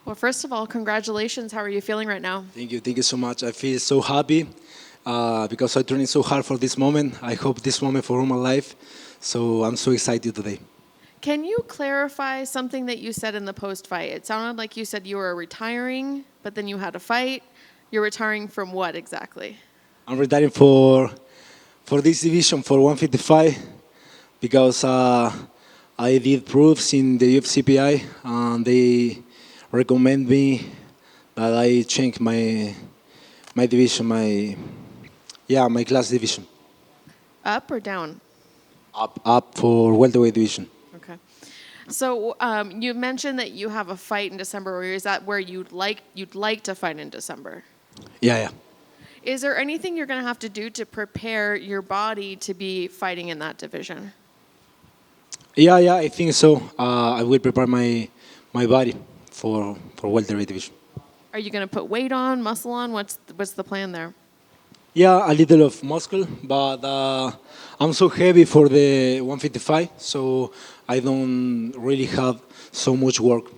Well, first of all, congratulations. How are you feeling right now? Thank you so much. I feel so happy because I trained so hard for this moment. I hope this moment for all my life. So I'm so excited today. Can you clarify something that you said in the post-fight? It sounded like you said you were retiring, but then you had a fight. You're retiring from what exactly? I'm retiring for this division for 155 because I did proofs in the UFCPI and they recommend me that I change my division, my class division Up or down? up for welterweight division. Okay. So you mentioned that you have a fight in December. Is that where you'd like to fight in December? Yeah. Is there anything you're going to have to do to prepare your body to be fighting in that division? Yeah, I think so. I will prepare my body for welterweight division. Are you going to put weight on, muscle on? What's the plan there? Yeah, a little of muscle, but I'm so heavy for the 155, so I don't really have so much work.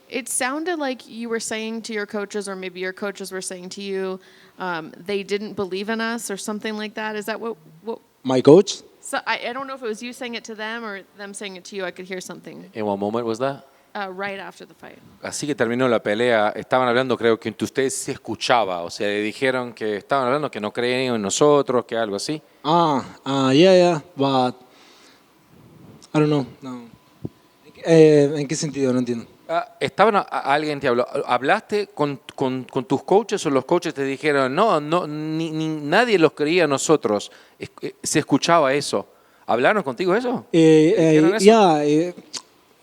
It sounded like you were saying to your coaches, or maybe your coaches were saying to you, they didn't believe in us or something like that. Is that what My coach? so I don't know if it was you saying it to them or them saying it to you. I could hear something In what moment was that? right after the fight. Así que terminó la pelea, estaban hablando, creo que entre ustedes se escuchaba, o sea, le dijeron que estaban hablando que no creían en nosotros, que algo así. Yeah, but I don't know. No. ¿En qué sentido? No entiendo. Alguien te habló, ¿hablaste con tus coaches o los coaches te dijeron, no, nadie los creía a nosotros? Se escuchaba eso. ¿Hablaron contigo eso? ¿Dijeron eso?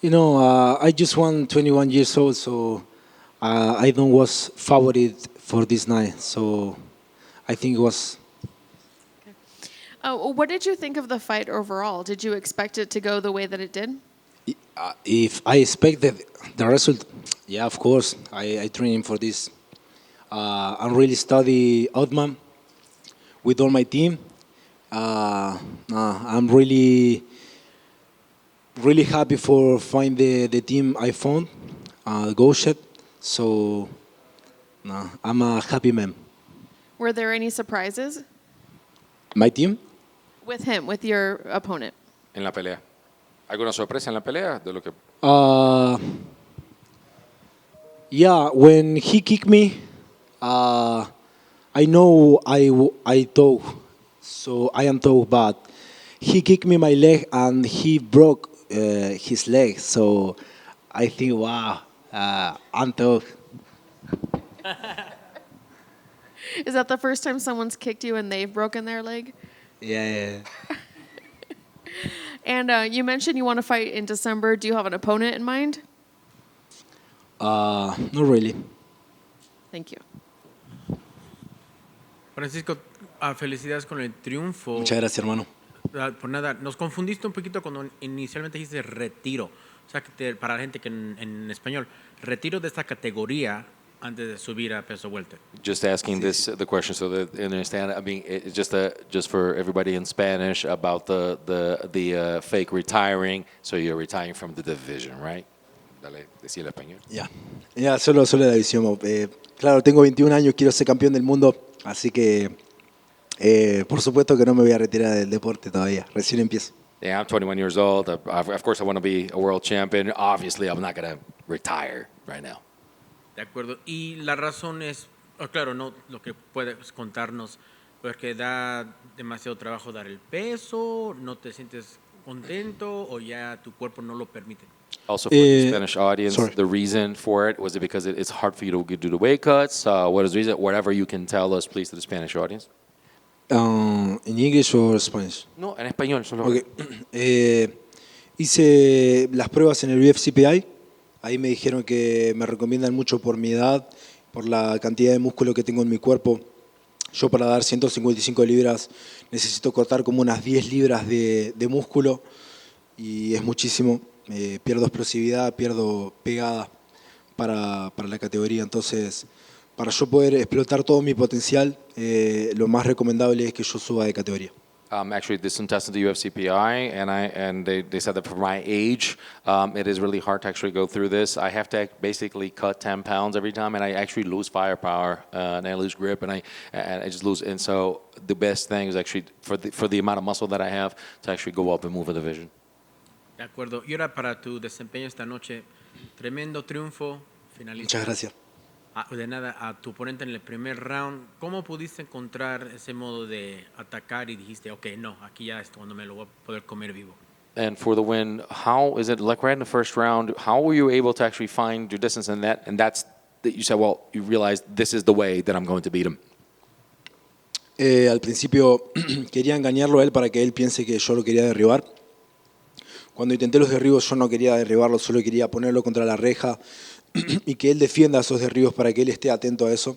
Yeah, I just won 21 years old, so I don't was favorite for this night. So I think it was. What did you think of the fight overall? Did you expect it to go the way that it did? If I expected the result, yeah, of course. I train for this. I'm really study Outman with all my team. I'm really happy for find the team I found, Goshet. So I'm a happy man. Were there any surprises My team? with him, with your opponent? En la pelea. ¿Alguna sorpresa en la pelea? De lo que... Yeah, when he kicked me, I know I tough, so I am tough, but he kicked me my leg and he broke his leg. So I think, wow, I'm tough. Is that the first time someone's kicked you and they've broken their leg? Yeah. And you mentioned you want to fight in December. Do you have an opponent in mind? Not really. Thank you. Francisco, felicidades con el triunfo. Muchas gracias, hermano. Por nada, nos confundiste un poquito cuando inicialmente dijiste retiro. O sea, para la gente que en español, retiro de esta categoría antes de subir a peso welter. Just asking the question so that they understand. I mean, it's just for everybody in Spanish about the fake retiring. So you're retiring from the division, right? Dale, decía el español. Ya, solo la visión. Claro, tengo 21 años, quiero ser campeón del mundo, así que por supuesto que no me voy a retirar del deporte todavía, recién empiezo. Yeah, I'm 21 years old. Of course, I want to be a world champion. Obviously, I'm not going to retire right now. De acuerdo. Y la razón es, claro, no lo que puedes contarnos, porque da demasiado trabajo dar el peso, no te sientes contento o ya tu cuerpo no lo permite. Also, for the Spanish audience, sorry. the reason for it, was it because it's hard for you to do the weight cuts? What is the reason? Whatever you can tell us, please, to the Spanish audience. ¿En English o Spanish? No, en español. Solo. Okay. Hice las pruebas en el UFCPI. Ahí me dijeron que me recomiendan mucho por mi edad, por la cantidad de músculo que tengo en mi cuerpo. Yo para dar 155 libras necesito cortar como unas 10 libras de músculo y es muchísimo. Pierdo explosividad, pierdo pegada para la categoría. Entonces, para yo poder explotar todo mi potencial, lo más recomendable es que yo suba de categoría. Actually, did some tests at the UFCPI, and they said that for my age, it is really hard to actually go through this. I have to basically cut 10 pounds every time, and I actually lose firepower, and I lose grip, and I just lose. And so the best thing is actually for the amount of muscle that I have to actually go up and move a division. De acuerdo. Y ahora para tu desempeño esta noche, tremendo triunfo, Muchas finalista. gracias. De nada, a tu oponente en el primer round. ¿Cómo pudiste encontrar ese modo de atacar y dijiste, ok, no, aquí ya es cuando me lo voy a poder comer vivo? And for the win, how is it like right in the first round? How were you able to actually find your distance in that? And that's that you said, well, you realized this is the way that I'm going to beat him. Al principio quería engañarlo a él para que él piense que yo lo quería derribar. Cuando intenté los derribos yo no quería derribarlo, solo quería ponerlo contra la reja y que él defienda esos derribos para que él esté atento a eso.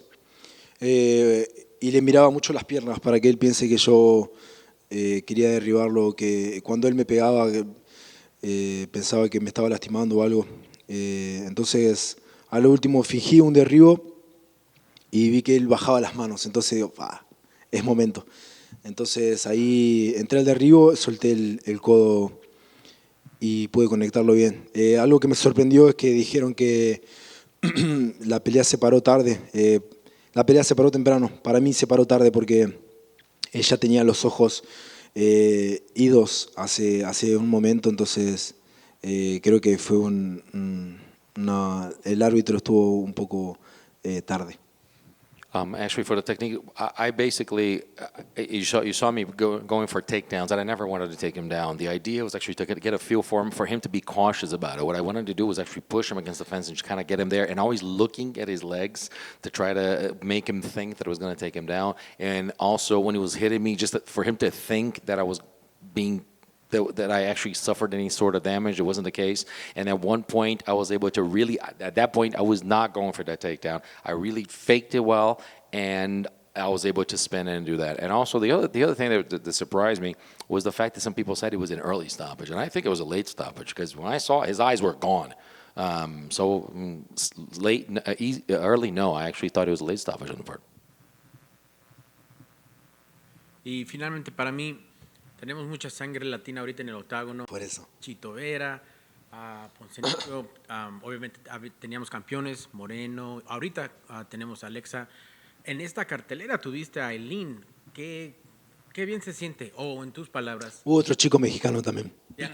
Y le miraba mucho las piernas para que él piense que yo quería derribarlo, que cuando él me pegaba pensaba que me estaba lastimando o algo. Entonces a lo último fingí un derribo y vi que él bajaba las manos, entonces digo, es momento. Entonces ahí entré al derribo, solté el codo y pude conectarlo bien. Algo que me sorprendió es que dijeron que la pelea se paró tarde. La pelea se paró temprano. Para mí se paró tarde porque ella tenía los ojos idos hace un momento, entonces creo que fue el árbitro estuvo un poco tarde. Actually, for the technique, I basically, you saw me going for takedowns, and I never wanted to take him down. The idea was actually to get a feel for him to be cautious about it. What I wanted to do was actually push him against the fence and just kind of get him there, and always looking at his legs to try to make him think that it was going to take him down. And also, when he was hitting me, just for him to think that I was being that I actually suffered any sort of damage. It wasn't the case. And at one point, I was able to really, at that point, I was not going for that takedown. I really faked it well, and I was able to spin and do that. And also, the other thing that surprised me was the fact that some people said it was an early stoppage. And I think it was a late stoppage because when I saw it, his eyes were gone. Early, no. I actually thought it was a late stoppage on the part. Y finalmente para mí, tenemos mucha sangre latina ahorita en el octágono. Por eso. Chito Vera, Poncenito, obviamente teníamos campeones, Moreno, ahorita tenemos a Alexa. En esta cartelera tuviste a Aileen. ¿Qué bien se siente? O en tus palabras. Hubo otro chico mexicano también. Yeah.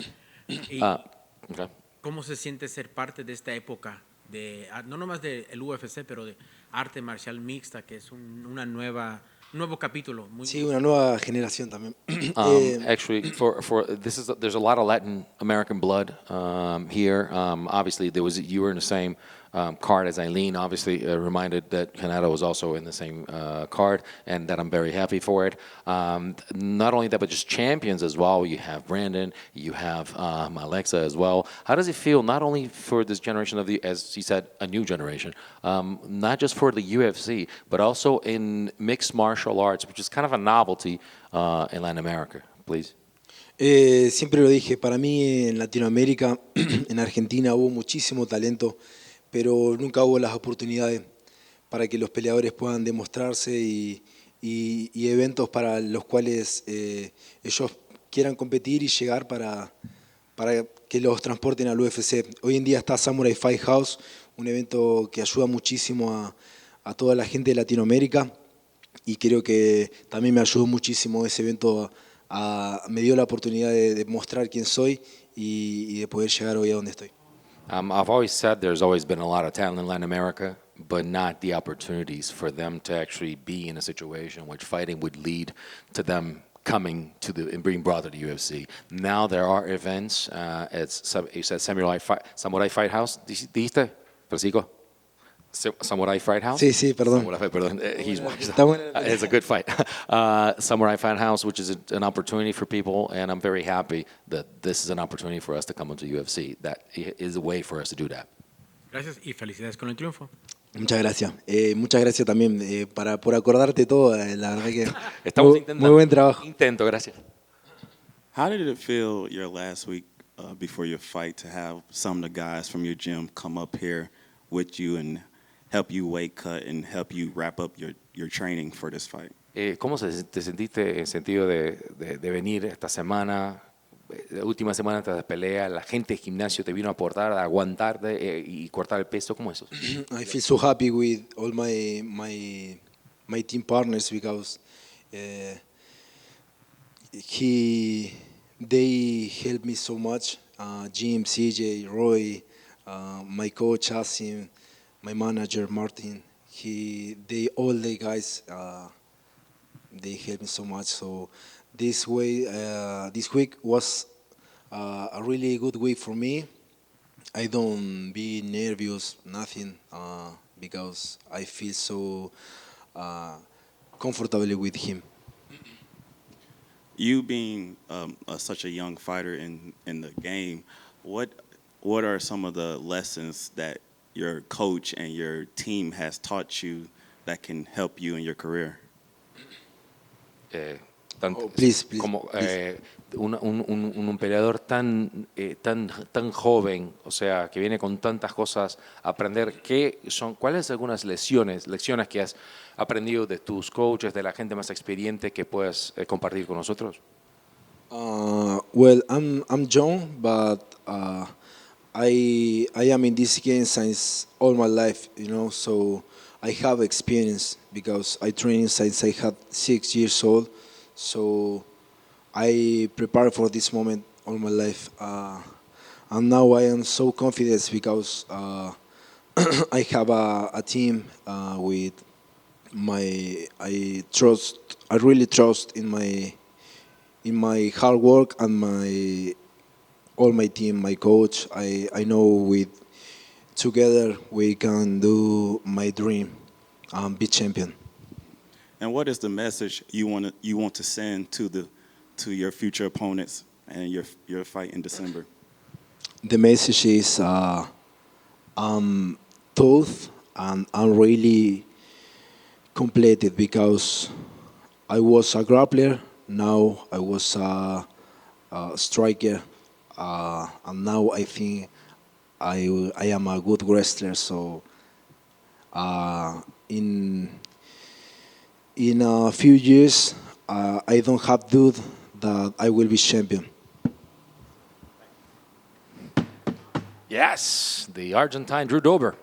Y, Okay. ¿Cómo se siente ser parte de esta época? No nomás del UFC, pero de arte marcial mixta, que es un nuevo capítulo. Sí, una nueva generación también. Actually, there's a lot of Latin American blood here. Obviously, you were in the same card as Eileen. Obviously, reminded that Canada was also in the same card, and that I'm very happy for it. Not only that, but just champions as well. You have Brandon, you have Alexa as well. How does it feel, not only for this generation of as he said, a new generation, not just for the UFC, but also in mixed martial arts, which is kind of a novelty in Latin America, please? Siempre lo dije, para mí en Latinoamérica, en Argentina hubo muchísimo talento, pero nunca hubo las oportunidades para que los peleadores puedan demostrarse y eventos para los cuales ellos quieran competir y llegar para que los transporten al UFC. Hoy en día está Samurai Fight House, un evento que ayuda muchísimo a toda la gente de Latinoamérica, y creo que también me ayudó muchísimo ese evento, me dio la oportunidad de mostrar quién soy y de poder llegar hoy a donde estoy. I've always said there's always been a lot of talent in Latin America, but not the opportunities for them to actually be in a situation in which fighting would lead to them coming to and being brought to the UFC. Now there are events. You said Samurai Fight House. ¿Dijiste, Francisco? Samurai Fight House? Sí, perdón. Perdón. He's Está bueno. It's a good fight. Samurai Fight House, which is an opportunity for people, and I'm very happy that this is an opportunity for us to come into UFC. That is a way for us to do that. Gracias y felicidades con el triunfo. Muchas gracias. Muchas gracias también por acordarte todo. La verdad que Estamos muy, intentando. muy buen trabajo. Intento, gracias. How did it feel your last week before your fight to have some of the guys from your gym come up here with you and help you weight cut and help you wrap up your training for this fight? ¿Cómo te sentiste en el sentido de venir esta semana, la última semana antes de la pelea? La gente del gimnasio te vino a aportar, a aguantarte y cortar el peso. ¿Cómo es eso? I feel so happy with all my team partners because uh, they helped me so much. Jim, CJ, Roy, my coach Asim, my manager Martin. They all the guys. They helped me so much. So this week was a really good week for me. I don't be nervous, nothing, because I feel so uh, comfortably with him. You being such a young fighter in the game, what are some of the lessons that your coach and your team has taught you that can help you in your career? Oh, please, Como please. un peleador tan joven, o sea, que viene con tantas cosas a aprender, ¿cuáles algunas lecciones que has aprendido de tus coaches, de la gente más experiente que puedes compartir con nosotros? Well, I'm young, but I am in this game since all my life, you know. So I have experience because I trained since I had 6 years old. So I prepared for this moment all my life, and now I am so confident because I have a team with I trust. I really trust in my hard work and my all my team, my coach. I know with together we can do my dream, be champion. And what is the message you want to send to your future opponents and your fight in December? The message is I'm tough and I'm really completed because I was a grappler, now I was a striker, and now I think I am a good wrestler. So in a few years, I don't have doubt that I will be champion. Yes, the Argentine Drew Dober.